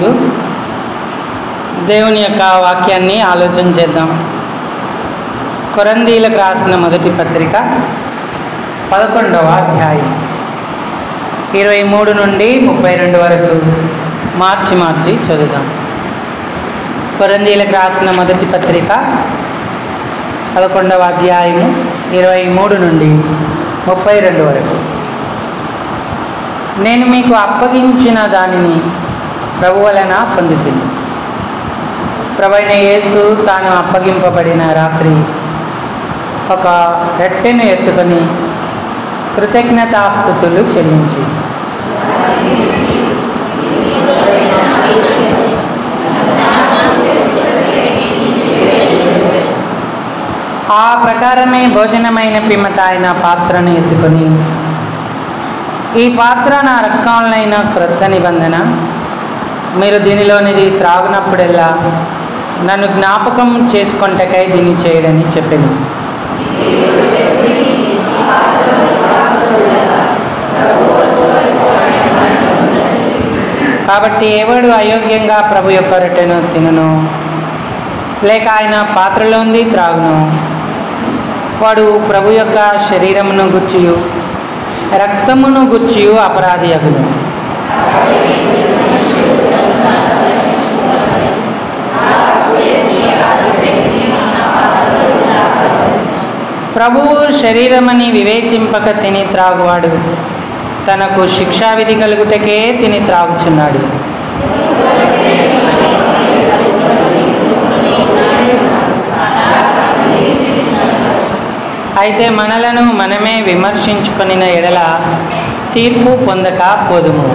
ముందు దేవుని యొక్క వాక్యాన్ని ఆలోచన చేద్దాం. కొరంథీయులకు రాసిన మొదటి పత్రిక 11వ అధ్యాయం 23 నుండి 32 వరకు మార్చి చదువుదాం. కొరంథీయులకు రాసిన మొదటి పత్రిక 11వ అధ్యాయము 23 నుండి 32 వరకు. నేను మీకు అప్పగించిన దానిని ప్రభు వలన పొందుతుంది. ప్రభువైన యేసు తాను అప్పగింపబడిన రాత్రి ఒక రొట్టెను ఎత్తుకొని కృతజ్ఞతాస్తుతులు చెల్లించి ఆ ప్రకారమే భోజనమైన పిమ్మట ఆయన పాత్రను ఎత్తుకొని, ఈ పాత్ర నా రక్తంలోనైన క్రొత్త నిబంధన, మీరు దీనిలోనిది త్రాగునప్పుడల్లా నన్ను జ్ఞాపకం చేసుకొనుటకై దీన్ని చేయడని చెప్పాను. కాబట్టి ఎవడు అయోగ్యంగా ప్రభు యొక్క రొట్టెను తినును లేక ఆయన పాత్రలోంది త్రాగును, వాడు ప్రభు యొక్క శరీరమును గుర్చియు రక్తమును గుర్చియు అపరాధి అగును. ప్రభువు శరీరమని వివేచింపక తిని త్రాగువాడు తనకు శిక్షావిధి కలుగుటకే తిని త్రాగుచున్నాడు. అయితే మనలను మనమే విమర్శించుకొనిన ఎడల తీర్పు పొందక పోదుము.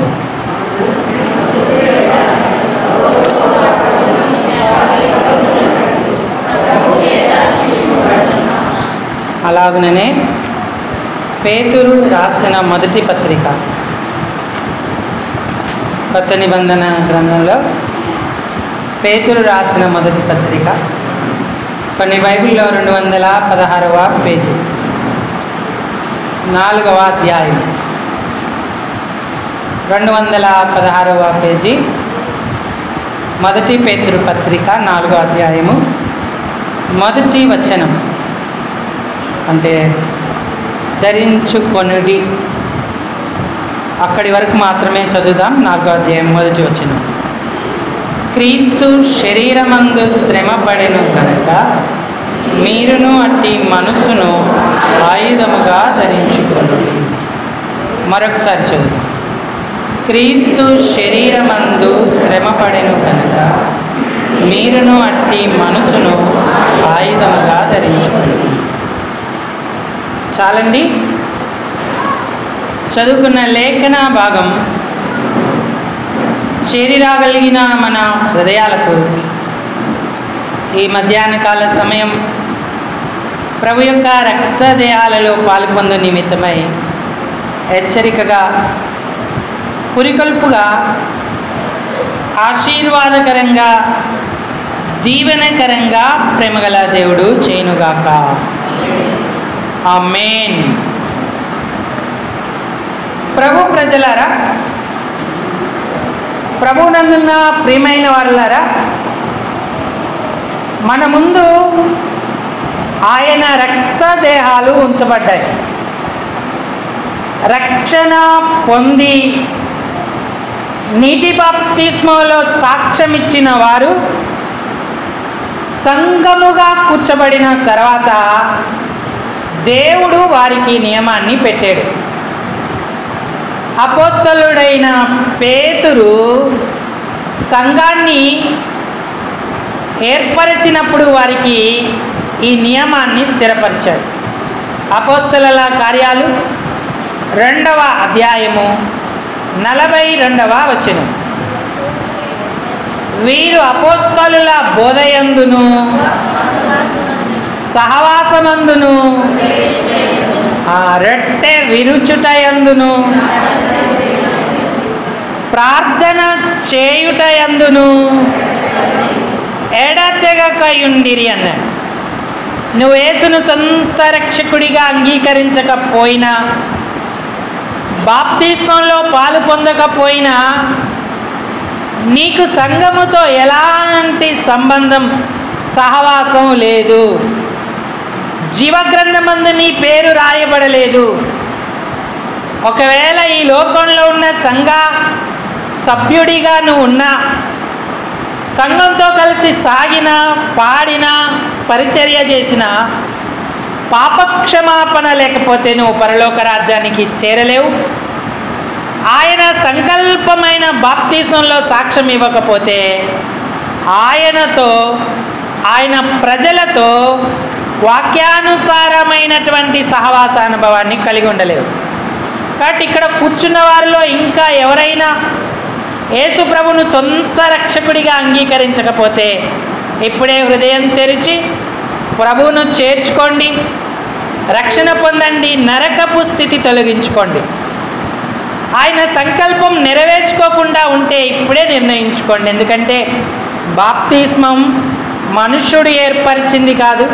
అలాగనే పేతురు రాసిన మొదటి పత్రిక, కొత్త నిబంధన గ్రంథంలో పేతురు రాసిన మొదటి పత్రిక, కొన్ని బైబిల్లో 216వ పేజీ, 4వ అధ్యాయం, 216వ పేజీ, మొదటి పేతురు పత్రిక 4వ అధ్యాయము, మొదటి వచనం. అంటే ధరించుకొనుడి, అక్కడి వరకు మాత్రమే చదువుదాం. 4వ అధ్యాయం మొదటి వచనం. క్రీస్తు శరీరమందు శ్రమపడెను కనుక మీరును అట్టి మనస్సును ఆయుధముగా ధరించుకొనుడి. మరొకసారి చదువు. క్రీస్తు శరీరమందు శ్రమపడెను కనుక మీరును అట్టి మనస్సును ఆయుధముగా ధరించుకొనుడి. చాలండి. చదువుకున్న లేఖన భాగం చేరిరాగలిగిన మన హృదయాలకు ఈ మధ్యాహ్న కాల సమయం ప్రభు యొక్క రక్తదేహాలలో పాల్పొందు నిమిత్తమై హెచ్చరికగా, పురికొల్పుగా, ఆశీర్వాదకరంగా, దీవెనకరంగా ప్రేమగల దేవుడు చేయునుగాక. ఆమేన్. ప్రభు ప్రజలారా, ప్రభువునందున్న ప్రియమైన వారులారా, మన ముందు ఆయన రక్తదేహాలు ఉంచబడ్డాయి. రక్షణ పొంది నీటి బాప్తిస్మలో సాక్ష్యం ఇచ్చిన వారు సంఘముగా కూర్చబడిన తర్వాత దేవుడు వారికి నియమాన్ని పెట్టాడు. అపోస్తలుడైన పేతురు సంఘాన్ని ఏర్పరిచినప్పుడు వారికి ఈ నియమాన్ని స్థిరపరిచాడు. అపోస్తలుల కార్యాలు 2వ అధ్యాయము 42వ వచనం. వీరు అపోస్తలుల బోధయందును సహవాసమందును రొట్టె విరుచుటయందును ప్రార్థన చేయుటయందును ఎడతెగకయుండిరి అన్నాడు. నువ్వు యేసును సొంత రక్షకుడిగా అంగీకరించకపోయినా, బాప్తిస్మంలో పాలు పొందకపోయినా, నీకు సంఘముతో ఎలాంటి సంబంధం సహవాసం లేదు, జీవగ్రంథమందు నీ పేరు రాయబడలేదు. ఒకవేళ ఈ లోకంలో ఉన్న సంఘ సభ్యుడిగా నువ్వు ఉన్నా, సంఘంతో కలిసి సాగిన, పాడిన, పరిచర్య చేసిన, పాపక్షమాపణ లేకపోతే నువ్వు పరలోక రాజ్యానికి చేరలేవు. ఆయన సంకల్పమైన బాప్తీసంలో సాక్ష్యం ఇవ్వకపోతే ఆయనతో, ఆయన ప్రజలతో వాక్యానుసారమైనటువంటి సహవాస అనుభవాన్ని కలిగి ఉండలేవు. కాబట్టి ఇక్కడ కూర్చున్న వారిలో ఇంకా ఎవరైనా యేసు ప్రభువును సొంత రక్షకుడిగా అంగీకరించకపోతే ఇప్పుడే హృదయం తెరిచి ప్రభువును చేర్చుకోండి, రక్షణ పొందండి, నరకపు స్థితి తొలగించుకోండి. ఆయన సంకల్పం నెరవేర్చుకోకుండా ఉంటే ఇప్పుడే నిర్ణయించుకోండి. ఎందుకంటే బాప్తిస్మం మనుష్యుడు ఏర్పరిచింది కాదు,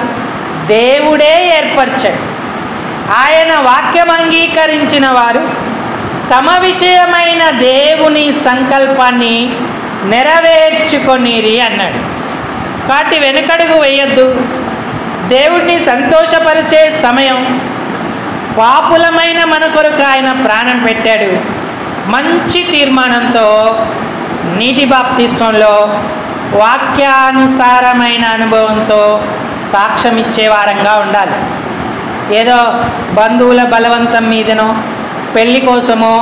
దేవుడే ఏర్పరిచాడు. ఆయన వాక్యం అంగీకరించిన వారు తమ విషయమైన దేవుని సంకల్పాన్ని నెరవేర్చుకొనిరి అన్నాడు. కాబట్టి వెనుకడుగు వేయొద్దు. దేవుడిని సంతోషపరిచే సమయం. పాపులమైన మన కొరకు ఆయన ప్రాణం పెట్టాడు. మంచి తీర్మానంతో నీటి బాప్తిస్మంలో వాక్యానుసారమైన అనుభవంతో సాక్ష్యం ఇచ్చే వారంగా ఉండాలి. ఏదో బంధువుల బలవంతం మీదనో, పెళ్లి కోసమో,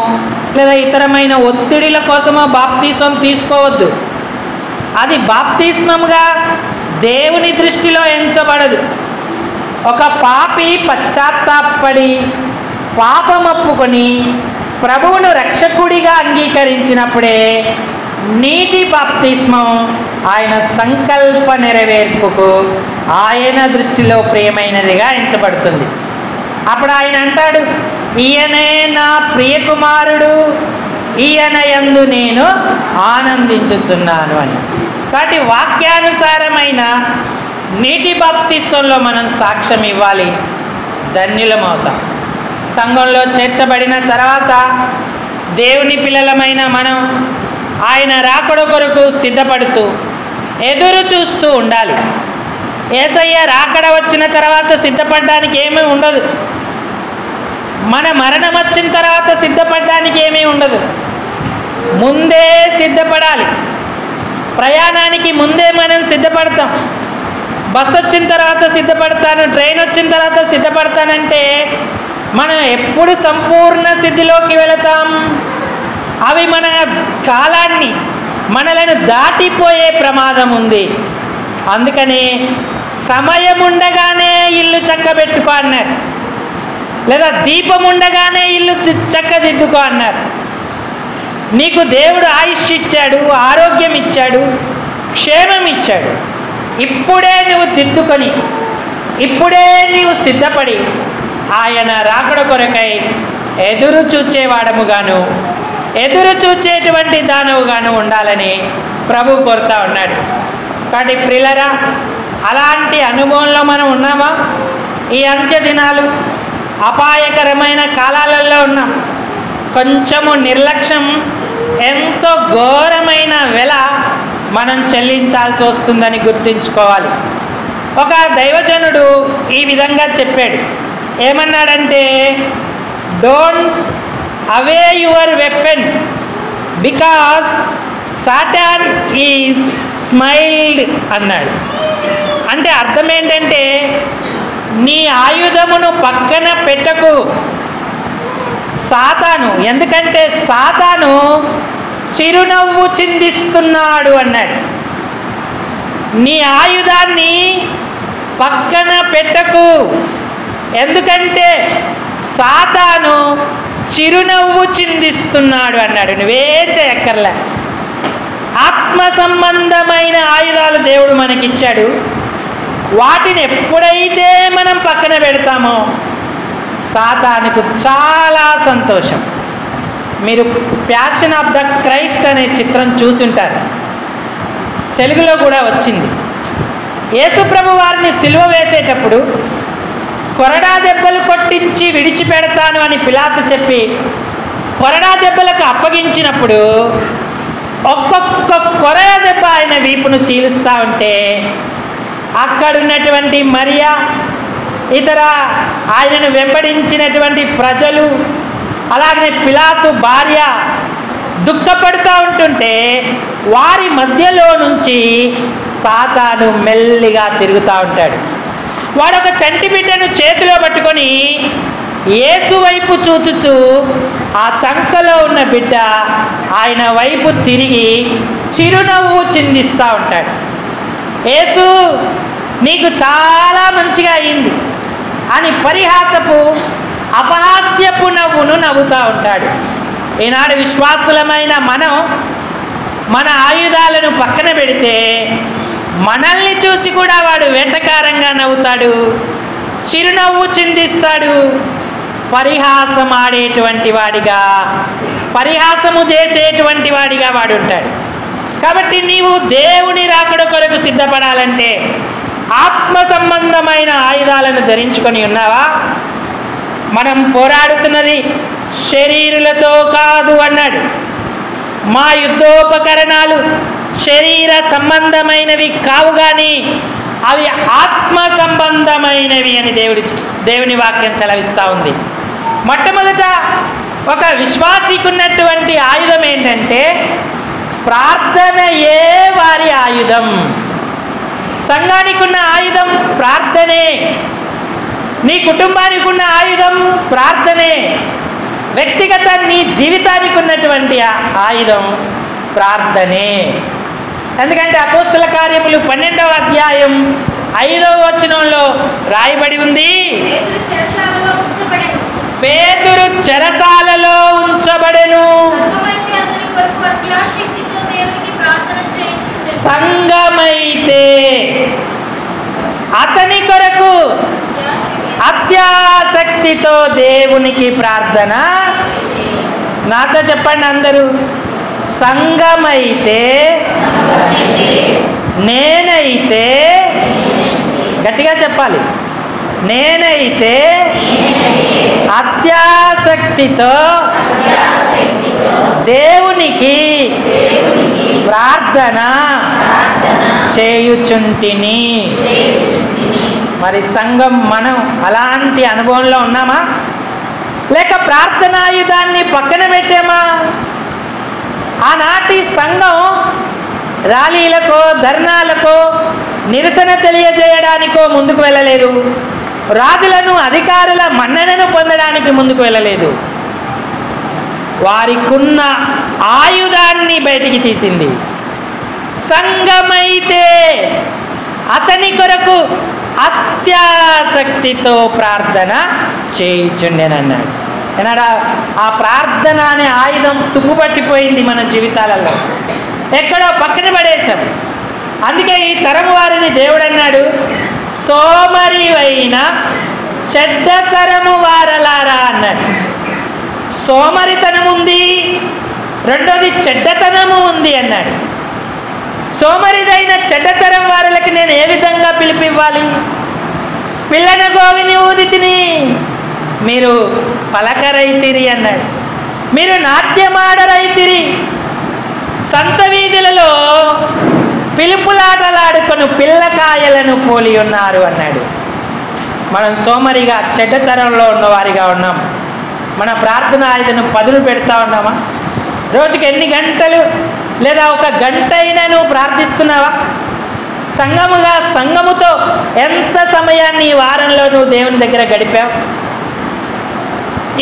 లేదా ఇతరమైన ఒత్తిడిల కోసమో బాప్తిస్మం తీసుకోవద్దు. అది బాప్తిస్మంగా దేవుని దృష్టిలో ఎంచబడదు. ఒక పాపి పశ్చాత్తాపడి పాపమొప్పుకొని ప్రభువును రక్షకుడిగా అంగీకరించినప్పుడే నీటి బాప్తిస్మం ఆయన సంకల్ప నెరవేర్పుకు ఆయన దృష్టిలో ప్రియమైనదిగా ఎంచబడుతుంది. అప్పుడు ఆయన అంటాడు, ఈయనే నా ప్రియకుమారుడు, ఈయన యందు నేను ఆనందించుచున్నాను అని. కాబట్టి వాక్యానుసారమైన నీటి బాప్తిస్మంలో మనం సాక్ష్యం ఇవ్వాలి, ధన్యులమవుతాం. సంఘంలో చేర్చబడిన తర్వాత దేవుని పిల్లలమైన మనం ఆయన రాకడ కొరకు సిద్ధపడుతూ ఎదురు చూస్తూ ఉండాలి. యేసయ్య రాకడ వచ్చిన తర్వాత సిద్ధపడడానికి ఏమీ ఉండదు. మన మరణం వచ్చిన తర్వాత సిద్ధపడడానికి ఏమీ ఉండదు. ముందే సిద్ధపడాలి. ప్రయాణానికి ముందే మనం సిద్ధపడతాం. బస్సు వచ్చిన తర్వాత సిద్ధపడతాను, ట్రైన్ వచ్చిన తర్వాత సిద్ధపడతానంటే మనం ఎప్పుడు సంపూర్ణ స్థితిలోకి వెళతాం? అవి మన కాలాన్ని, మనలను దాటిపోయే ప్రమాదం ఉంది. అందుకని సమయం ఉండగానే ఇల్లు చక్కబెట్టుకో అన్నారు, లేదా దీపం ఉండగానే ఇల్లు చక్కదిద్దుకో అన్నారు. నీకు దేవుడు ఆయుష్ ఇచ్చాడు, ఆరోగ్యం ఇచ్చాడు, క్షేమం ఇచ్చాడు. ఇప్పుడే నువ్వు దిద్దుకొని, ఇప్పుడే నీవు సిద్ధపడి ఆయన రాకడ కొరకై ఎదురు చూచేవాడముగాను, ఎదురు చూచేటువంటి దానవుగాను ఉండాలని ప్రభు కోరుతా ఉన్నాడు. కాబట్టి ప్రియులారా, అలాంటి అనుభవంలో మనం ఉన్నామా? ఈ అంత్య దినాలు అపాయకరమైన కాలాలలో ఉన్నాం. కొంచెము నిర్లక్ష్యం ఎంతో ఘోరమైన వెల మనం చెల్లించాల్సి వస్తుందని గుర్తుంచుకోవాలి. ఒక దైవజనుడు ఈ విధంగా చెప్పాడు. ఏమన్నాడంటే, don't away your weapon because Satan is smiled అన్నాడు. అంటే అర్థం ఏంటంటే, నీ ఆయుధమును పక్కన పెట్టకు సాతాను, ఎందుకంటే సాతాను చిరునవ్వు చిందిస్తున్నాడు అన్నాడు. నీ ఆయుధాన్ని పక్కన పెట్టకు, ఎందుకంటే సాతాను చిరునవ్వు చిందిస్తున్నాడు అన్నాడు. నువ్వేం చేయక్కర్లే. ఆత్మ సంబంధమైన ఆయుధాలు దేవుడు మనకిచ్చాడు. వాటిని ఎప్పుడైతే మనం పక్కన పెడతామో సాతానుకు చాలా సంతోషం. మీరు ప్యాషన్ ఆఫ్ ద క్రైస్ట్ అనే చిత్రం చూసుంటారు, తెలుగులో కూడా వచ్చింది. యేసుప్రభు వారిని సిలువ వేసేటప్పుడు కొరడా దెబ్బలు కొట్టించి విడిచిపెడతాను అని పిలాతు చెప్పి కొరడా దెబ్బలకు అప్పగించినప్పుడు ఒక్కొక్క కొరయ దెబ్బ ఆయన వీపును చీలుస్తూ ఉంటే అక్కడున్నటువంటి మరియా, ఇతర ఆయనను వెంబడించినటువంటి ప్రజలు, అలాగనే పిలాతు భార్య దుఃఖపడుతూ ఉంటుంటే వారి మధ్యలో నుంచి సాతాను మెల్లిగా తిరుగుతూ ఉంటాడు. వాడొక చంటి బిడ్డను చేతిలో పట్టుకొని యేసు వైపు చూచుచు ఆ చంకలో ఉన్న బిడ్డ ఆయన వైపు తిరిగి చిరునవ్వు చిందిస్తూ ఉంటాడు. యేసు నీకు చాలా మంచిగా అయింది అని పరిహాసపు అపహాస్యపు నవ్వును నవ్వుతూ ఉంటాడు. ఈనాడు విశ్వాసులమైన మనం మన ఆయుధాలను పక్కన పెడితే మనల్ని చూసి కూడా వాడు వెంటకారంగా నవ్వుతాడు, చిరునవ్వు చిందిస్తాడు, పరిహాసం ఆడేటువంటి వాడిగా, పరిహాసము చేసేటువంటి వాడిగా వాడు ఉంటాడు. కాబట్టి నీవు దేవుని రాకడ కొరకు సిద్ధపడాలంటే ఆత్మ సంబంధమైన ఆయుధాలను ధరించుకొని ఉన్నావా? మనం పోరాడుతున్నది శరీరులతో కాదు అన్నాడు. మా యుద్ధోపకరణాలు శరీర సంబంధమైనవి కావు కానీ అవి ఆత్మ సంబంధమైనవి అని దేవుని వాక్యం సెలవిస్తూ ఉంది. మొట్టమొదట ఒక విశ్వాసికి ఉన్నటువంటి ఆయుధం ఏంటంటే ప్రార్థనయే వారి ఆయుధం. సంఘానికి ఉన్న ఆయుధం ప్రార్థనే, నీ కుటుంబానికి ఉన్న ఆయుధం ప్రార్థనే, వ్యక్తిగత నీ జీవితానికి ఉన్నటువంటి ఆయుధం ప్రార్థనే. ఎందుకంటే అపోస్తుల కార్యములు 12వ అధ్యాయం 5వ వచనంలో రాయబడి ఉంది, పేతురు చెరసాలలో ఉంచబడెను. సంఘమైతే అతని కొరకు అత్యాసక్తితో దేవునికి ప్రార్థన. నాతో చెప్పండి అందరూ, సంఘమైతే, నేనైతే, గట్టిగా చెప్పాలి, నేనైతే అత్యాసక్తితో దేవునికి ప్రార్థన చేయుచుంటిని. మరి సంఘం మనం అలాంటి అనుభవంలో ఉన్నామా? లేక ప్రార్థనాయుధాన్ని పక్కన పెట్టామా? ఆనాటి సంఘం ర్యాలీలకో ధర్నాలకో నిరసన తెలియజేయడానికో ముందుకు వెళ్ళలేదు. రాజులను అధికారుల మన్ననను పొందడానికి ముందుకు వెళ్ళలేదు. వారికున్న ఆయుధాన్ని బయటికి తీసింది. సంఘమైతే అతని కొరకు అత్యాసక్తితో ప్రార్థన చేయుచుండెనన్నాడు. ఏనాడా ఆ ప్రార్థన అనే ఆయుధం తుప్పుపట్టిపోయింది మన జీవితాలలో, ఎక్కడో పక్కన పడేశాం. అందుకే ఈ తరం వారిని దేవుడు అన్నాడు, సోమరివైన చెడ్డ తరము వారలారా అన్నాడు. సోమరితనం ఉంది, రెండోది చెడ్డతనము ఉంది అన్నాడు. సోమరిదైన చెడ్డతరం వారులకి నేను ఏ విధంగా పిలిపివ్వాలి? పిల్లన గోవిని ఊదితిని, మీరు పలకరైతిరి అన్నాడు. మీరు నాట్యమాడరైతిరి, సంత వీధులలో పిలుపులాటలాడుకొని పిల్లకాయలను పోలి ఉన్నారు అన్నాడు. మనం సోమరిగా చెడ్డతరంలో ఉన్నవారిగా ఉన్నాం. మన ప్రార్థన ఆయుధను పదులు పెడతా ఉన్నామా? రోజుకి ఎన్ని గంటలు లేదా ఒక గంట అయినా నువ్వు ప్రార్థిస్తున్నావా? సంఘముగా సంఘముతో ఎంత సమయాన్ని ఈ వారంలో నువ్వు దేవుని దగ్గర గడిపావు?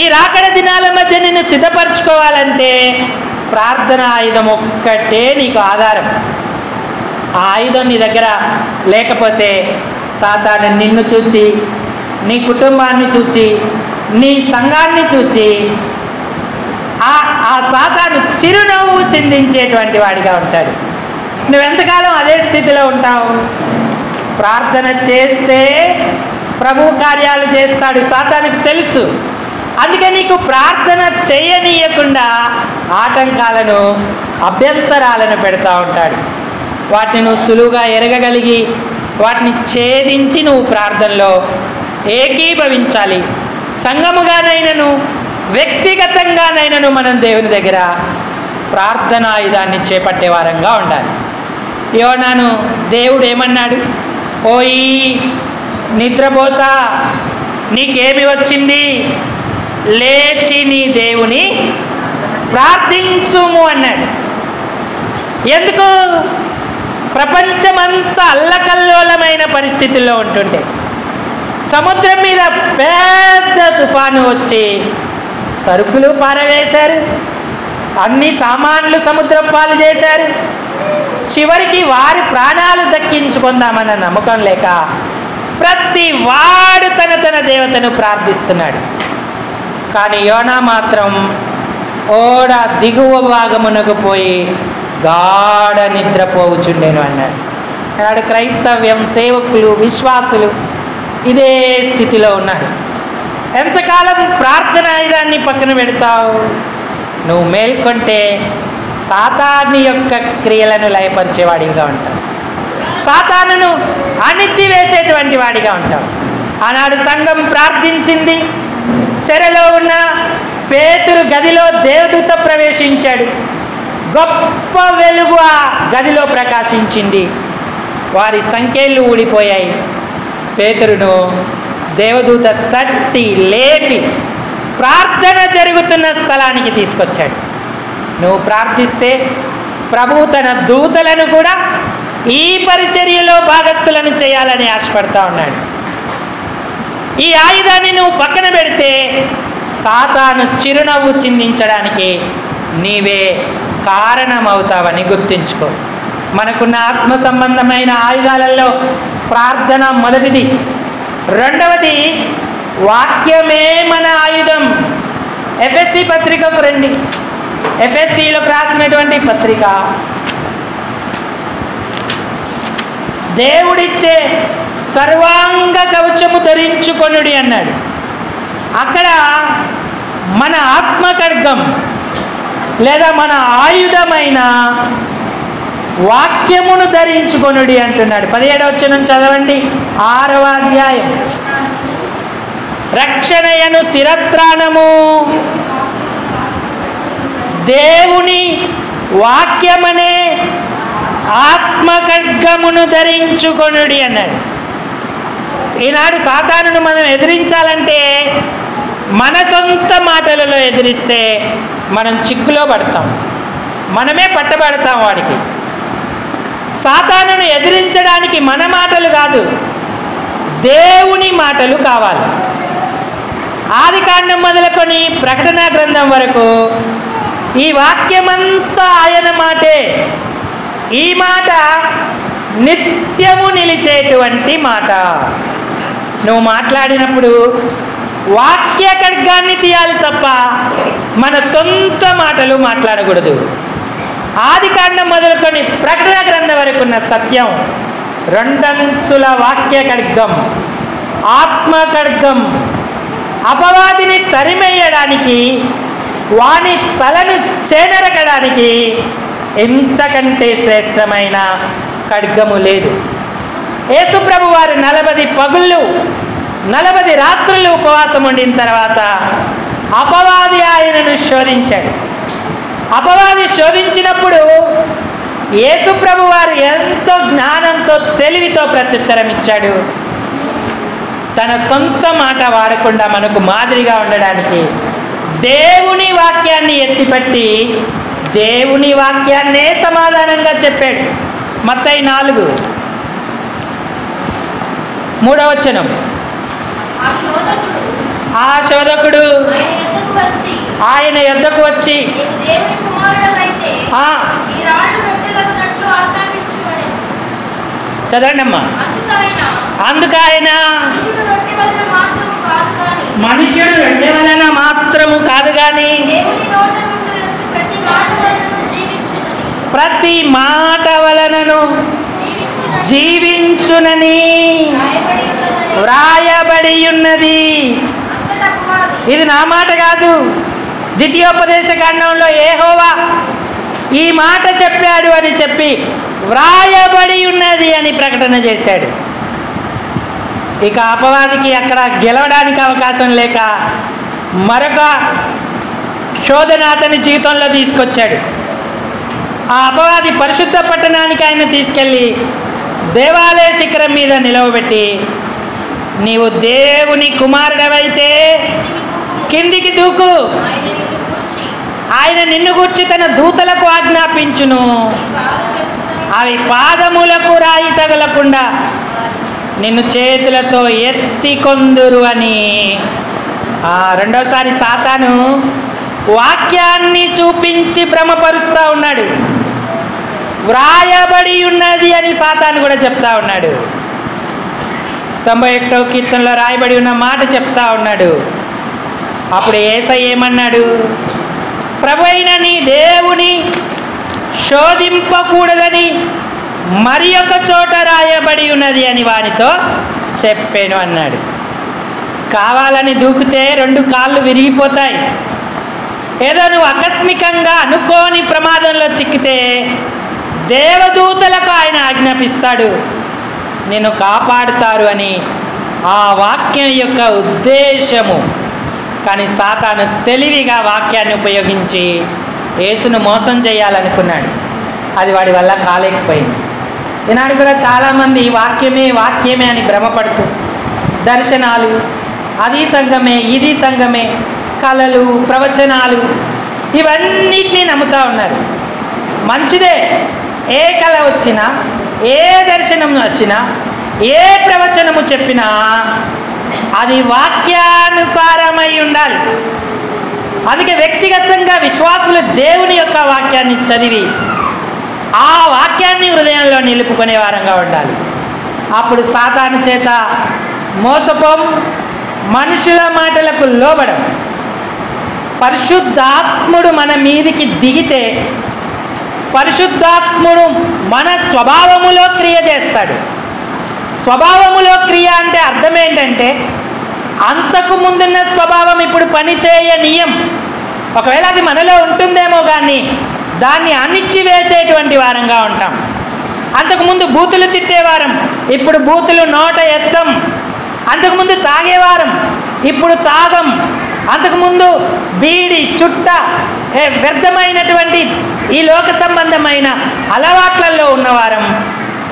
ఈ రాకడ దినాల మధ్య నిన్ను సిద్ధపరచుకోవాలంటే ప్రార్థన ఆయుధం ఒక్కటే నీకు ఆధారం. ఆ ఆయుధం నీ దగ్గర లేకపోతే సాతాను నిన్ను చూచి, నీ కుటుంబాన్ని చూచి, నీ సంఘాన్ని చూచి ఆ సాతాను చిరునవ్వు చిందించేటువంటి వాడిగా ఉంటాడు. నువ్వెంతకాలం అదే స్థితిలో ఉంటావు? ప్రార్థన చేస్తే ప్రభు కార్యాలు చేస్తాడు, సాతానుకు తెలుసు. అందుకే నీకు ప్రార్థన చేయనీయకుండా ఆటంకాలను, అభ్యంతరాలను పెడతా ఉంటాడు. వాటిని నువ్వు సులువుగా ఎరగగలిగి వాటిని ఛేదించి నువ్వు ప్రార్థనలో ఏకీభవించాలి. సంఘముగానైనను వ్యక్తిగతంగానైనను మనం దేవుని దగ్గర ప్రార్థనాయుధాన్ని చేపట్టే వారంగా ఉండాలి. యోనాను దేవుడు ఏమన్నాడు? ఓయి నిద్రపోతా, నీకేమి వచ్చింది? లేచి నీ దేవుని ప్రార్థించుము అన్నాడు. ఎందుకు? ప్రపంచమంతా అల్లకల్లోలమైన పరిస్థితుల్లో ఉంటుంటే సముద్రం మీద పెద్ద తుఫాను వచ్చి సరుకులు పారవేశారు, అన్ని సామాన్లు సముద్రం పాలు చేశారు. చివరికి వారి ప్రాణాలు దక్కించుకుందామన్న నమ్మకం లేక ప్రతి వాడు తన దేవతను ప్రార్థిస్తున్నాడు. కానీ యోనా మాత్రం ఓడ దిగువ భాగమునకు పోయి గాఢ నిద్రపోవుచుండేను అన్నాడు. అన్నాడు క్రైస్తవ్యం, సేవకులు, విశ్వాసులు ఇదే స్థితిలో ఉన్నారు. ఎంతకాలం ప్రార్థనాయుధాన్ని పక్కన పెడతావు? నువ్వు మేల్కొంటే సాతాను యొక్క క్రియలను లయపరిచేవాడిగా ఉంటావు, సాతానును అణిచివేసేటువంటి వాడిగా ఉంటావు. ఆనాడు సంఘం ప్రార్థించింది. చెరలో ఉన్న పేతురు గదిలో దేవదూత ప్రవేశించాడు. గొప్ప వెలుగు ఆ గదిలో ప్రకాశించింది. వారి సంఖ్యలు ఊడిపోయాయి. పేతురును దేవదూత తట్టి లేపి ప్రార్థన జరుగుతున్న స్థలానికి తీసుకొచ్చాడు. నువ్వు ప్రార్థిస్తే ప్రభువు తన దూతలను కూడా ఈ పరిచర్యలో భాగస్థులను చేయాలని ఆశపడతా ఉన్నాడు. ఈ ఆయుధాన్ని నువ్వు పక్కన పెడితే సాతాను చిరునవ్వు చిందించడానికి నీవే కారణమవుతావని గుర్తుంచుకో. మనకున్న ఆత్మ సంబంధమైన ఆయుధాలలో ప్రార్థన మొదటిది. రెండవది వాక్యమే మన ఆయుధం. ఎఫెసీ పత్రికకు రండి. ఎఫెసీలో రాసినటువంటి పత్రిక దేవుడిచ్చే సర్వాంగ కవచము ధరించుకొనుడి అన్నాడు. అక్కడ మన ఆత్మ ఖడ్గం లేదా మన ఆయుధమైన వాక్యమును ధరించుకొనుడి అంటున్నాడు. 17వ వచనం చదవండి. 6వ అధ్యాయం. రక్షణయను శిరస్త్రాణము దేవుని వాక్యమనే ఆత్మ ఖడ్గమును ధరించుకొనుడి అన్నాడు. ఈనాడు సాతానును మనం ఎదిరించాలంటే మన సొంత మాటలలో ఎదిరిస్తే మనం చిక్కులో పడతాం, మనమే పట్టబడతాం వాడికి. సాతానును ఎదిరించడానికి మన మాటలు కాదు, దేవుని మాటలు కావాలి. ఆదికాండం మొదలుకొని ప్రకటన గ్రంథం వరకు ఈ వాక్యమంతా ఆయన మాటే. ఈ మాట నిత్యము నిలిచేటువంటి మాట. నువ్వు మాట్లాడినప్పుడు వాక్య ఖడ్గాన్ని తీయాలి తప్ప మన సొంత మాటలు మాట్లాడకూడదు. ఆదికాండం మొదలుకొని ప్రకటన గ్రంథం వరకు ఉన్న సత్యం రెండంచుల వాక్య ఖడ్గం, ఆత్మ ఖడ్గం. అపవాదిని తరిమేయడానికి, వాని తలను చేనరగడానికి ఎంతకంటే శ్రేష్టమైన ఖడ్గము లేదు. యేసు ప్రభు వారు 40 పగుళ్ళు 40 రాత్రులు ఉపవాసం ఉండిన తర్వాత అపవాది ఆయనను శోధించాడు. అపవాది శోధించినప్పుడు యేసు ప్రభు వారు ఎంతో జ్ఞానంతో తెలివితో ప్రత్యుత్తరం ఇచ్చాడు. తన సొంత మాట వాడకుండా మనకు మాదిరిగా ఉండడానికి దేవుని వాక్యాన్ని ఎత్తిపట్టి దేవుని వాక్యాన్నే సమాధానంగా చెప్పాడు. మత్తయి 4:3వ వచనం. ఆ శోధకుడు ఆయన యొద్దకు వచ్చి చదవండి అమ్మా. అందుకైన మనుషుడు రొట్టె వలన మాత్రము కాదు కానీ ప్రతి మాట వలనను జీవించునని వ్రాయబడి ఉన్నది. ఇది నా మాట కాదు. ద్వితీయోపదేశ కాండంలో యెహోవా ఈ మాట చెప్పాడు అని చెప్పి వ్రాయబడి ఉన్నది అని ప్రకటన చేశాడు. ఇక అపవాదికి అక్కడ గెలవడానికి అవకాశం లేక మరొక శోధన అతని జీవితంలో తీసుకొచ్చాడు. ఆ అపవాది పరిశుద్ధ పట్టణానికి ఆయన తీసుకెళ్ళి దేవాలయ శిఖరం మీద నిలవబెట్టి, నీవు దేవుని కుమారుడవైతే కిందికి దూకు, ఆయన నిన్ను గూర్చి తన దూతలకు ఆజ్ఞాపించును, అవి పాదములకు రాయి తగలకుండా నిన్ను చేతులతో ఎత్తి కొందురు అని. రెండోసారి సాతాను వాక్యాన్ని చూపించి భ్రమపరుస్తూ ఉన్నాడు. వ్రాయబడి ఉన్నది అని సాతాను కూడా చెప్తా ఉన్నాడు. 91వ కీర్తనలో రాయబడి ఉన్న మాట చెప్తా ఉన్నాడు. అప్పుడు యేసయ్య ఏమన్నాడు? ప్రభు అయిన నీ దేవుని శోధింపకూడదని మరి ఒక చోట రాయబడి ఉన్నది అని వానితో చెప్పాను అన్నాడు. కావాలని దూకితే 2 కాళ్ళు విరిగిపోతాయి. ఏదో నువ్వు ఆకస్మికంగా అనుకోని ప్రమాదంలో చిక్కితే దేవదూతలకు ఆయన ఆజ్ఞాపిస్తాడు, నిన్ను కాపాడుతారు అని. ఆ వాక్యం యొక్క ఉద్దేశము. కానీ సాతాను తెలివిగా వాక్యాన్ని ఉపయోగించి యేసును మోసం చేయాలనుకున్నాడు. అది వాడి వల్ల కాలేకపోయింది. ఈనాడు కూడా చాలామంది వాక్యమే వాక్యమే అని భ్రమపడుతూ దర్శనాలు, అది సంఘమే ఇది సంఘమే, కళలు, ప్రవచనాలు ఇవన్నిటినీ నమ్ముతూ ఉన్నారు. మంచిదే. ఏ కళ వచ్చినా, ఏ దర్శనం వచ్చినా, ఏ ప్రవచనము చెప్పినా అది వాక్యానుసారమై ఉండాలి. అందుకే వ్యక్తిగతంగా విశ్వాసులు దేవుని యొక్క వాక్యాన్ని చదివి ఆ వాక్యాన్ని హృదయంలో నిలుపుకునే వారంగా ఉండాలి. అప్పుడు సాతాను చేత మోసపోం, మనుషుల మాటలకు లోబడం. పరిశుద్ధాత్ముడు మన మీదికి దిగితే పరిశుద్ధాత్ముడు మన స్వభావములో క్రియ చేస్తాడు. స్వభావములో క్రియ అంటే అర్థం ఏంటంటే అంతకు ముందున్న స్వభావం ఇప్పుడు పనిచేయనీయం. ఒకవేళ అది మనలో ఉంటుందేమో కానీ దాన్ని అణిచివేసేటువంటి వారంగా ఉంటాం. అంతకుముందు బూతులు తిట్టేవారం, ఇప్పుడు బూతులు నోట ఎత్తం. అంతకుముందు తాగేవారం, ఇప్పుడు తాగం. అంతకుముందు బీడి, చుట్ట, వ్యర్థమైనటువంటి ఈ లోక సంబంధమైన అలవాట్లలో ఉన్నవారం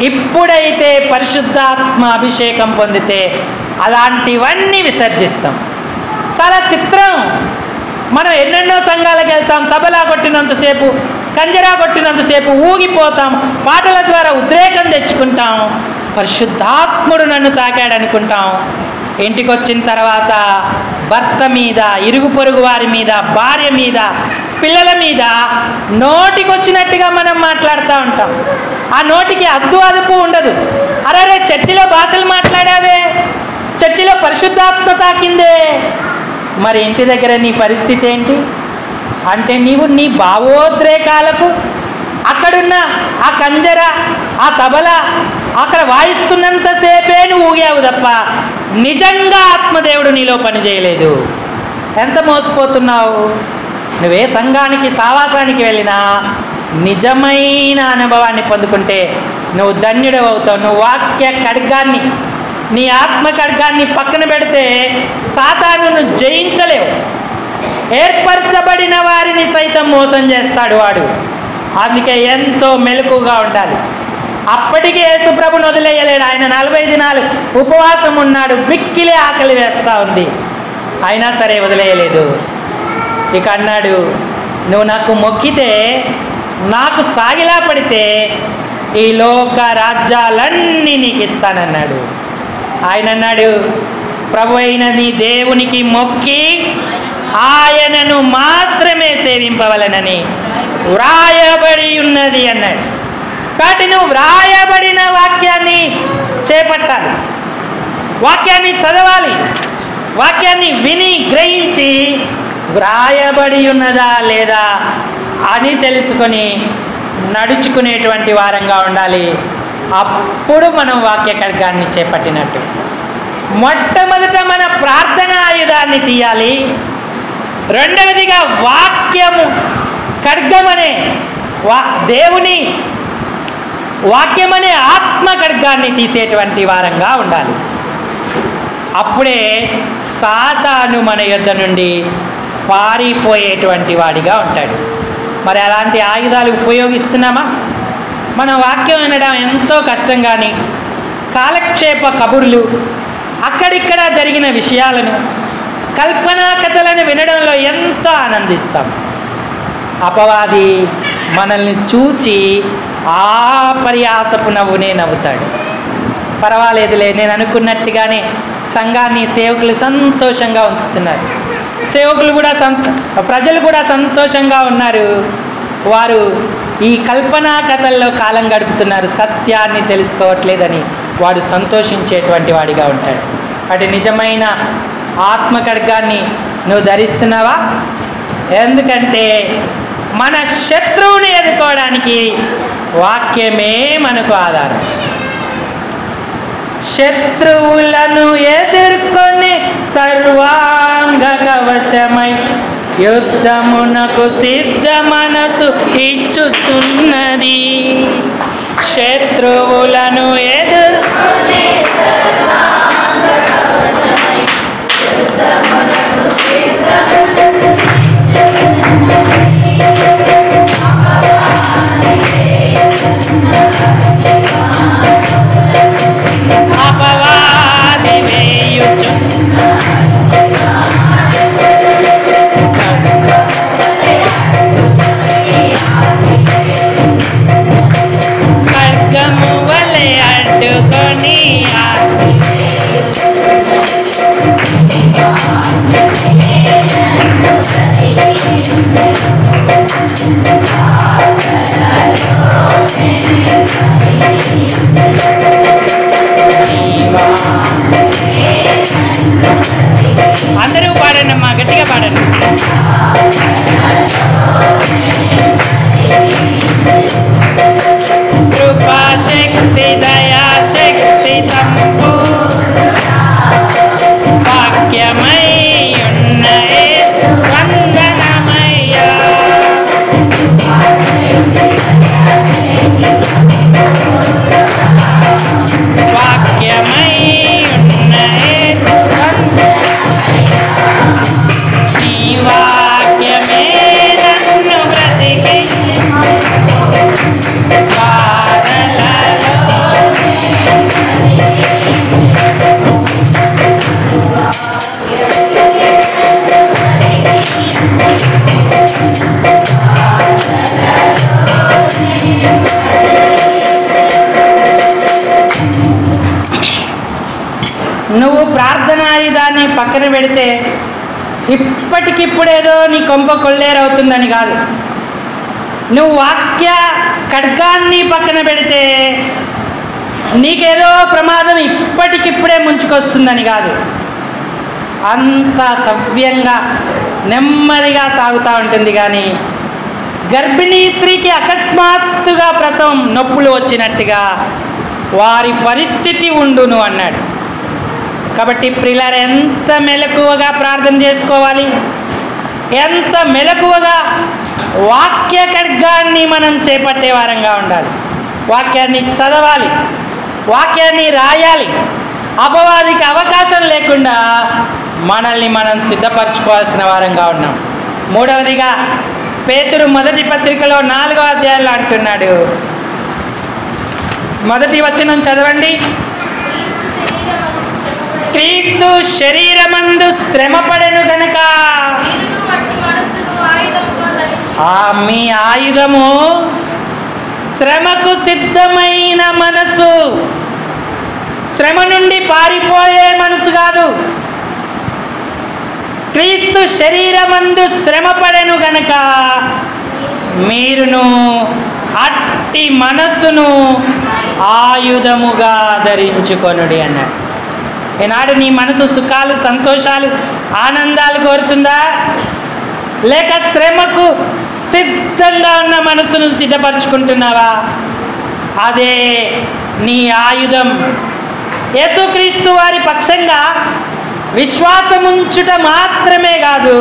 ఇప్పుడైతే పరిశుద్ధాత్మ అభిషేకం పొందితే అలాంటివన్నీ విసర్జిస్తాం. చాలా చిత్రం. మనం ఎన్నెన్నో సంఘాలకు వెళ్తాం, తబలా కొట్టినంతసేపు, కంజరా కొట్టినంతసేపు ఊగిపోతాం, పాటల ద్వారా ఉద్రేకం తెచ్చుకుంటాం, పరిశుద్ధాత్ముడు నన్ను తాకాడనుకుంటాం. ఇంటికి వచ్చిన తర్వాత భర్త మీద, ఇరుగు పొరుగు వారి మీద, భార్య మీద, పిల్లల మీద నోటికి వచ్చినట్టుగా మనం మాట్లాడుతూ ఉంటాం. ఆ నోటికి అద్దు అదుపు ఉండదు. అరే చర్చిలో భాషలు మాట్లాడావే, చర్చిలో పరిశుద్ధాత్మ తాకిందే, మరి ఇంటి దగ్గర నీ పరిస్థితి ఏంటి? అంటే నీవు నీ భావోద్రేకాలకు అక్కడున్న ఆ కంజర, ఆ తబల అక్కడ వాయిస్తున్నంతసేపే నువ్వు ఊగావు తప్ప నిజంగా ఆత్మదేవుడు నీలో పని చేయలేదు. ఎంత మోసపోతున్నావు. నువ్వే సంఘానికి, సావాసానికి వెళ్ళినా నిజమైన అనుభవాన్ని పొందుకుంటే నువ్వు ధన్యుడు అవుతావు. నువ్వు వాక్య ఖడ్గాన్ని, నీ ఆత్మ ఖడ్గాన్ని పక్కన పెడితే సాతానును జయించలేవు. ఏర్పరచబడిన వారిని సైతం మోసం చేస్తాడు వాడు. అందుకే ఎంతో మెలకుగా ఉండాలి. అప్పటికి యేసుప్రభుని వదిలేయలేడు. ఆయన 40 దినాలు ఉపవాసం ఉన్నాడు. బిక్కిలే ఆకలి వేస్తూ ఉంది, అయినా సరే వదిలేయలేదు. ఇక అన్నాడు, నువ్వు నాకు మొక్కితే, నాకు సాగిలా పడితే ఈ లోక రాజ్యాలన్నీ నీకు ఇస్తానన్నాడు. ఆయన అన్నాడు, ప్రభు అయిన నీ దేవునికి మొక్కి ఆయనను మాత్రమే సేవింపవలనని వ్రాయబడి ఉన్నది అన్నాడు. కాబట్టి నువ్వు వ్రాయబడిన వాక్యాన్ని చేపట్టాలి, వాక్యాన్ని చదవాలి, వాక్యాన్ని విని గ్రహించి వ్రాయబడి ఉన్నదా లేదా అని తెలుసుకొని నడుచుకునేటువంటి వారంగా ఉండాలి. అప్పుడు మనం వాక్య ఖడ్గాన్ని చేపట్టినట్టు. మొట్టమొదట మన ప్రార్థన ఆయుధాన్ని తీయాలి. రెండవదిగా వాక్యము ఖడ్గమనే దేవుని వాక్యమనే ఆత్మ ఖడ్గాన్ని తీసేటువంటి వారంగా ఉండాలి. అప్పుడే సాతాను మన యొద్ద నుండి పారిపోయేటువంటి వాడిగా ఉంటాడు. మరి అలాంటి ఆయుధాలు ఉపయోగిస్తున్నామా? మన వాక్యం వినడం ఎంతో కష్టం, కానీ కాలక్షేప కబుర్లు, అక్కడిక్కడ జరిగిన విషయాలను, కల్పనా కథలను వినడంలో ఎంతో ఆనందిస్తాం. అపవాది మనల్ని చూచి ఆ పరిహాసపు నవ్వునే నవ్వుతాడు. పర్వాలేదులే, నేను అనుకున్నట్టుగానే సంఘాన్ని సేవకులు సంతోషంగా ఉంచుతున్నారు, సేవకులు కూడా ప్రజలు కూడా సంతోషంగా ఉన్నారు, వారు ఈ కల్పనా కథల్లో కాలం గడుపుతున్నారు, సత్యాన్ని తెలుసుకోవట్లేదని వాడు సంతోషించేటువంటి వాడిగా ఉంటాడు. అటు నిజమైన ఆత్మ ఖడ్గాన్ని నువ్వు ధరిస్తున్నావా? ఎందుకంటే మన శత్రువుని ఎదుర్కోవడానికి వాక్యమే మనకు ఆధారం. శత్రువులను ఎదుర్కొని సర్వాంగ కవచమై యుద్ధమునకు సిద్ధ మనసు ఇచ్చుచున్నది. శత్రువులను ఎదుర్కొని సర్వాంగ కవచమై యుద్ధమునకు సిద్ధ మనసు అపవాది ఖడ్గము వలె అడ్డుకొని అందరూ పాడండమ్మా, గట్టిగా పాడండి. కృపాశక్తి దయాశక్తి సంపూర్ణ వాక్యమై ఉన్న వందనమయ్యా. వాక్యమై ఉన్న నీ వాక్యమే నన్ను బ్రతికించు. నువ్వు ప్రార్థనాయుధాన్ని పక్కన పెడితే ఇప్పటికిప్పుడేదో నీ కొంప కొల్లేరవుతుందని కాదు. నువ్వు వాక్య ఖడ్గాన్ని పక్కన పెడితే నీకేదో ప్రమాదం ఇప్పటికిప్పుడే ముంచుకొస్తుందని కాదు. అంత సవ్యంగా నెమ్మదిగా సాగుతూ ఉంటుంది. కానీ గర్భిణీ స్త్రీకి అకస్మాత్తుగా ప్రసవం నొప్పులు వచ్చినట్టుగా వారి పరిస్థితి ఉండును అన్నాడు. కాబట్టి ప్రియులారా, ఎంత మెలకువగా ప్రార్థన చేసుకోవాలి, ఎంత మెలకువగా వాక్య ఖడ్గాన్ని మనం చేపట్టే వారంగా ఉండాలి. వాక్యాన్ని చదవాలి, వాక్యాన్ని రాయాలి. అపవాదికి అవకాశం లేకుండా మనల్ని మనం సిద్ధపరచుకోవాల్సిన వారంగా ఉన్నాం. మూడవదిగా పేతురు మొదటి పత్రికలో 4వ అధ్యాయంలో అంటున్నాడు. మొదటి వచనం చదవండి. క్రీస్తు శరీరమందు శ్రమపడెను గనుక మీ ఆయుధము శ్రమకు సిద్ధమైన మనసు. శ్రమ నుండి పారిపోయే మనసు కాదు. క్రీస్తు శరీరమందు శ్రమపడెను గనుక మీరును అట్టి మనస్సును ఆయుధముగా ధరించుకొనుడి అన్నాడు. ఈనాడు నీ మనసు సుఖాలు, సంతోషాలు, ఆనందాలు కోరుతుందా? లేక శ్రమకు సిద్ధంగా ఉన్న మనసును సిద్ధపరచుకుంటున్నావా? అదే నీ ఆయుధం. యేసుక్రీస్తు వారి పక్షంగా విశ్వాసముంచుట మాత్రమే కాదు,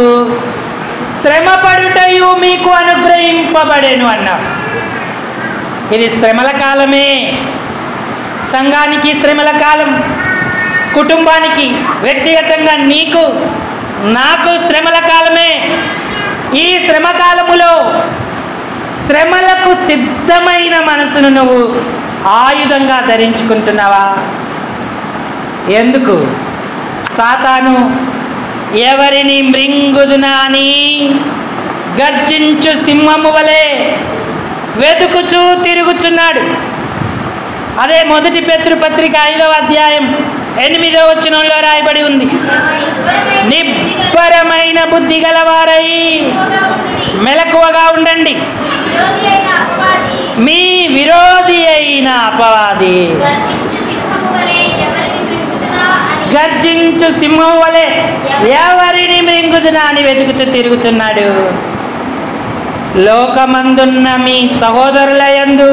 శ్రమపడుటయు మీకు అనుగ్రహింపబడేను అన్నాడు. ఇది శ్రమల కాలమే. సంఘానికి శ్రమల కాలం, కుటుంబానికి, వ్యక్తిగతంగా నీకు నాకు శ్రమల కాలమే. ఈ శ్రమ కాలములో శ్రమలకు సిద్ధమైన మనసును నువ్వు ఆయుధంగా ధరించుకుంటున్నావా? ఎందుకు? సాతాను ఎవరిని మృంగుదునా అని గర్జించు సింహము వలె వెతుకుచూ తిరుగుచున్నాడు. అదే మొదటి పేతురు పత్రిక 5వ అధ్యాయం 8వ వచనంలో రాయబడి ఉంది. నిబ్బరమైన బుద్ధి గలవారై మెలకువగా ఉండండి, మీ విరోధి అయిన అపవాది గర్జించు సింహం వలె ఎవరిని మృంగుదునా అని వెతుకుతూ తిరుగుతున్నాడు. లోకమందున్న మీ సహోదరుల యందు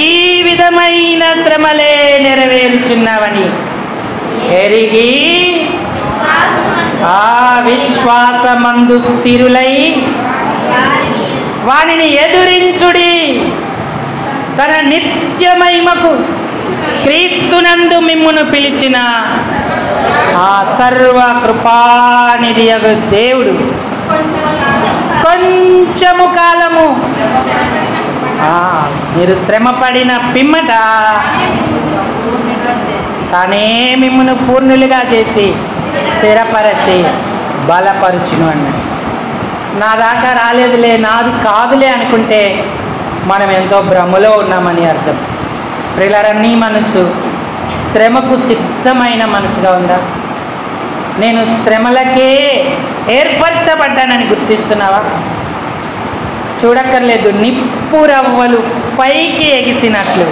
ఈ విధమైన శ్రమలే నెరవేరుచున్నావని ఎరిగి ఆ విశ్వాసమందు స్థిరులై వానిని ఎదురించుడి. తన నిత్య మహిమకు క్రీస్తునందు మిమ్మును పిలిచిన ఆ సర్వ కృపానిధియగు దేవుడు కొంచెము కాలము మీరు శ్రమపడిన పిమ్మట తానే మిమ్మును పూర్ణులుగా చేసి స్థిరపరచి బలపరుచును అన్నాడు. నా దాకా రాలేదులే, నాది కాదులే అనుకుంటే మనం ఎంతో భ్రమలో ఉన్నామని అర్థం. ప్రియులారా, నీ మనసు శ్రమకు సిద్ధమైన మనసుగా ఉందా? నేను శ్రమలకే ఏర్పరచబడ్డానని గుర్తిస్తున్నావా? చూడక్కర్లేదు, నిప్పురవ్వలు పైకి ఎగిసినట్లు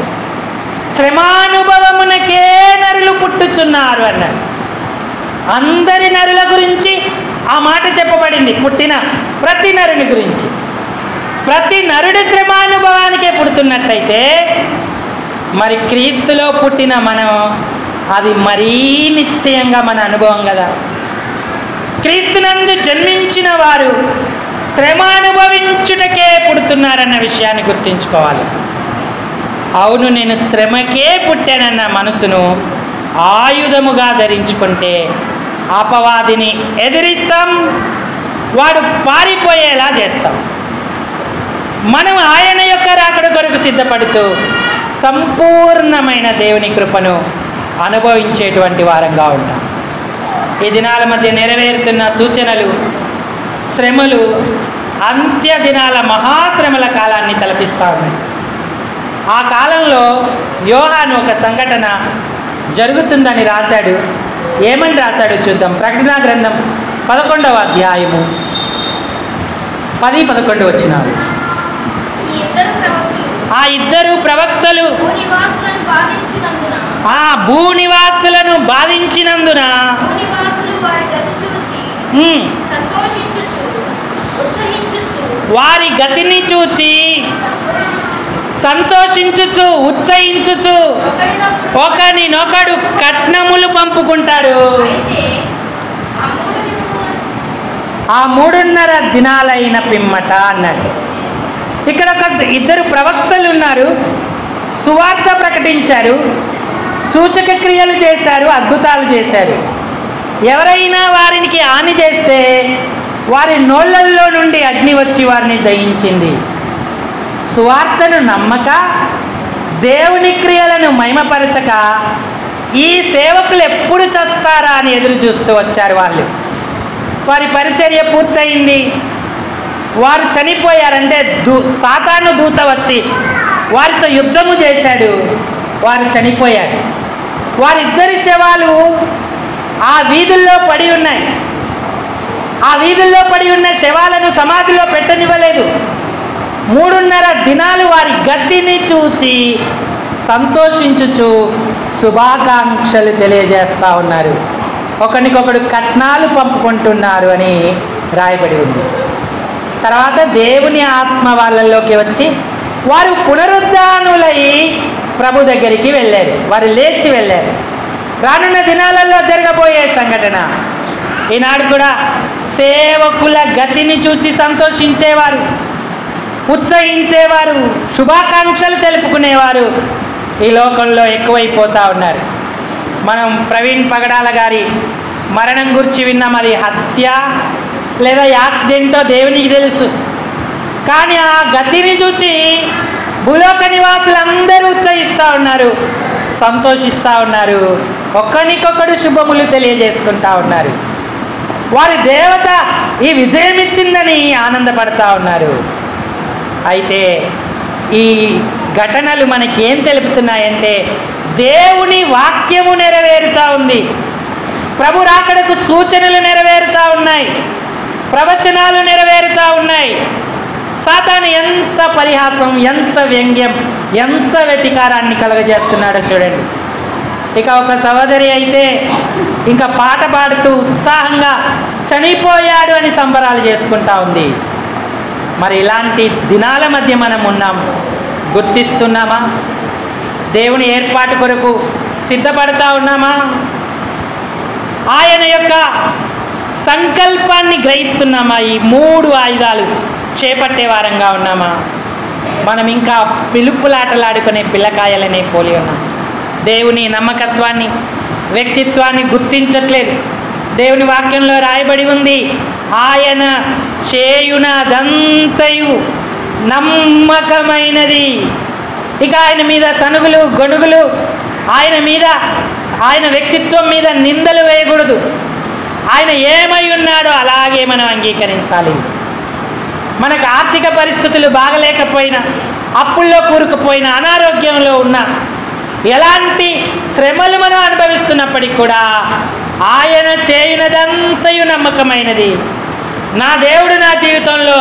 శ్రమానుభవమునకే నరులు పుట్టుచున్నారు అన్నాడు. అందరి నరుల గురించి ఆ మాట చెప్పబడింది. పుట్టిన ప్రతి నరుని గురించి. ప్రతి నరుడి శ్రమానుభవానికే పుడుతున్నట్టయితే మరి క్రీస్తులో పుట్టిన మనం అది మరీ నిశ్చయంగా మన అనుభవం కదా. క్రీస్తునందు జన్మించిన వారు శ్రమ అనుభవించుటకే పుడుతున్నారన్న విషయాన్ని గుర్తుంచుకోవాలి. అవును, నేను శ్రమకే పుట్టానన్న మనసును ఆయుధముగా ధరించుకుంటే అపవాదిని ఎదిరిస్తాం, వాడు పారిపోయేలా చేస్తాం. మనం ఆయన యొక్క రాకడ కొరకు సిద్ధపడుతూ సంపూర్ణమైన దేవుని కృపను అనుభవించేటువంటి వారంగా ఉంటాం. ఈ దినాల మధ్య నెరవేరుతున్న సూచనలు, శ్రమలు అంత్య దినాల మహాశ్రమల కాలాన్ని తలపిస్తూ ఉన్నాయి. ఆ కాలంలో యోహాను ఒక సంఘటన జరుగుతుందని రాశాడు. ఏమని రాశాడు చూద్దాం. ప్రకటన గ్రంథం 11వ అధ్యాయము 10-11 వచనాలు. ఆ ఇద్దరు ప్రవక్తలు భూనివాసులను బాధించినందున వారి గతిని చూచి సంతోషించుచు ఉత్సహించుచు ఒకరినొకడు కట్నములు పంపుకుంటారు. ఆ 3.5 దినాలైన పిమ్మట అన్నాడు. ఇక్కడ ఒక ఇద్దరు ప్రవక్తలు ఉన్నారు, సువార్త ప్రకటించారు, సూచక క్రియలు చేశారు, అద్భుతాలు చేశారు. ఎవరైనా వారికి హాని చేస్తే వారి నోళ్ళల్లో నుండి అగ్ని వచ్చి వారిని దహించింది. సువార్తను నమ్మక దేవుని క్రియలను మహిమపరచక ఈ సేవకులు ఎప్పుడు చస్తారా అని ఎదురు చూస్తూ వచ్చారు. వారి పరిచర్య పూర్తయింది, వారు చనిపోయారంటే సాతాను దూత వచ్చి వారితో యుద్ధము చేశాడు, వారు చనిపోయారు. వారిద్దరి శవాలు ఆ వీధుల్లో పడి ఉన్నాయి. ఆ వీధుల్లో పడి ఉన్న శవాలను సమాధిలో పెట్టనివ్వలేదు. 3.5 దినాలు వారి గతిని చూచి సంతోషించుచు శుభాకాంక్షలు తెలియజేస్తూ ఉన్నారు. ఒకరికొకడు కట్నాలు పంపుకుంటున్నారు అని రాయబడి ఉంది. తర్వాత దేవుని ఆత్మ వాళ్ళలోకి వచ్చి వారు పునరుద్ధానులై ప్రభు దగ్గరికి వెళ్ళారు. వారు లేచి వెళ్ళారు. రానున్న దినాలలో జరగబోయే సంఘటన. ఈనాడు కూడా సేవకుల గతిని చూచి సంతోషించేవారు, ఉత్సహించేవారు, శుభాకాంక్షలు తెలుపుకునేవారు ఈ లోకంలో ఎక్కువైపోతూ ఉన్నారు. మనం ప్రవీణ్ పగడాల గారి మరణం గురించి విన్నాం. అది హత్య లేదా యాక్సిడెంటో దేవునికి తెలుసు. కానీ ఆ గతిని చూచి భూలోక నివాసులందరూ ఉత్సహిస్తూ ఉన్నారు, సంతోషిస్తూ ఉన్నారు, ఒకరికొకడు శుభములు తెలియజేసుకుంటా ఉన్నారు. వారి దేవత ఈ విజయం ఇచ్చిందని ఆనందపడతా ఉన్నారు. అయితే ఈ ఘటనలు మనకి ఏం తెలుపుతున్నాయంటే దేవుని వాక్యము నెరవేరుతూ ఉంది, ప్రభు రాకడకు సూచనలు నెరవేరుతూ ఉన్నాయి, ప్రవచనాలు నెరవేరుతూ ఉన్నాయి. సాతాను ఎంత పరిహాసం, ఎంత వ్యంగ్యం, ఎంత వెటికారాన్ని కలుగజేస్తున్నాడో చూడండి. ఇక ఒక సహోదరి అయితే ఇంకా పాట పాడుతూ ఉత్సాహంగా చనిపోయాడు అని సంబరాలు చేసుకుంటా ఉంది. మరి ఇలాంటి దినాల మధ్య మనం ఉన్నాం, గుర్తిస్తున్నామా? దేవుని ఏర్పాటు కొరకు సిద్ధపడతా ఉన్నామా? ఆయన యొక్క సంకల్పాన్ని గ్రహిస్తున్నామా? ఈ 3 ఆయుధాలు చేపట్టే వారంగా ఉన్నామా? మనం ఇంకా పిలుపులాటలాడుకునే పిల్లకాయలనే పోలి ఉన్నాం. దేవుని నమ్మకత్వాన్ని, వ్యక్తిత్వాన్ని గుర్తించట్లేదు. దేవుని వాక్యంలో రాయబడి ఉంది, ఆయన చేయునదంతయు నమ్మకమైనది. ఇక ఆయన మీద సనుగులు గొడుగులు, ఆయన వ్యక్తిత్వం మీద నిందలు వేయకూడదు. ఆయన ఏమై ఉన్నాడో అలాగే మనం అంగీకరించాలి. మనకు ఆర్థిక పరిస్థితులు బాగలేకపోయినా, అప్పుల్లో కూరుకుపోయిన, అనారోగ్యంలో ఉన్న, ఎలాంటి శ్రమలు మనం అనుభవిస్తున్నప్పటికీ కూడా ఆయన చేయునదంతయు నమ్మకమైనది. నా దేవుడు నా జీవితంలో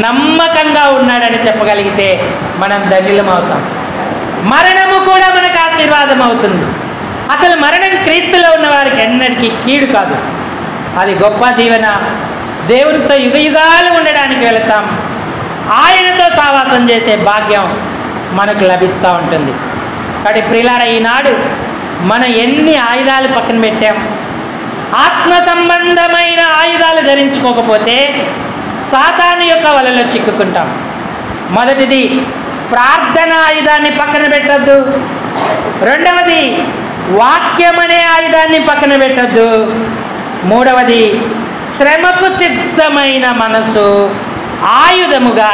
నమ్మకంగా ఉన్నాడని చెప్పగలిగితే మనం ధన్యులమవుతాం. మరణము కూడా మనకు ఆశీర్వాదం అవుతుంది. అసలు మరణం క్రీస్తులో ఉన్న వారికి ఎన్నటికీ కీడు కాదు, అది గొప్ప దీవెన. దేవునితో యుగయుగాలు ఉండడానికి వెళతాం, ఆయనతో సావాసం చేసే భాగ్యం మనకు లభిస్తూ ఉంటుంది. కాబట్టి ప్రియులారా, ఈనాడు మనం ఎన్ని ఆయుధాలు పక్కన పెట్టాం. ఆత్మ సంబంధమైన ఆయుధాలు ధరించుకోకపోతే సాతాను యొక్క వలలో చిక్కుకుంటాం. మొదటిది, ప్రార్థన ఆయుధాన్ని పక్కన పెట్టద్దు. రెండవది, వాక్యం అనే ఆయుధాన్ని పక్కన పెట్టద్దు. మూడవది, శ్రమకు సిద్ధమైన మనసు ఆయుధముగా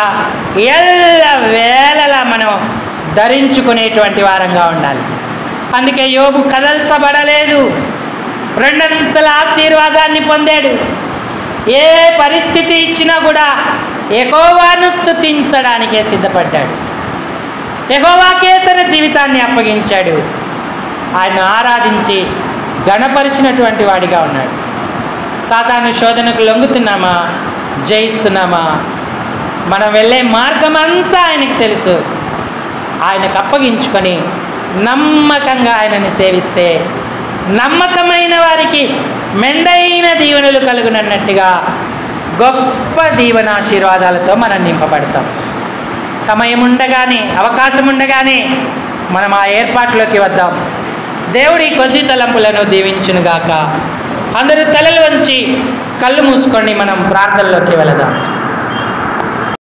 ఎల్ల వేళలా మనం ధరించుకునేటువంటి వారంగా ఉండాలి. అందుకే యోబు కదల్చబడలేదు, 2 అంతల ఆశీర్వాదాన్ని పొందాడు. ఏ పరిస్థితి ఇచ్చినా కూడా యెహోవాను స్తుతించడానికే సిద్ధపడ్డాడు. యెహోవాకే తన జీవితాన్ని అప్పగించాడు. ఆయన ఆరాధించి గణపరిచినటువంటి వాడిగా ఉన్నాడు. సాతాను శోధనకు లొంగుతున్నామా, జయిస్తున్నామా? మనం వెళ్ళే మార్గం అంతా ఆయనకు తెలుసు. ఆయనకు అప్పగించుకొని నమ్మకంగా ఆయనని సేవిస్తే నమ్మకమైన వారికి మెండైన దీవెనలు కలుగునన్నట్టుగా గొప్ప దీవెనాశీర్వాదాలతో మనం నింపబడతాం. సమయం ఉండగానే, అవకాశం ఉండగానే మనం ఆ ఏర్పాట్లోకి వద్దాం. దేవుడి కొద్ది తలంపులను దీవించునుగాక. అందరూ తలలు వంచి కళ్ళు మూసుకొని మనం ప్రార్థనలోకి వెళదాం.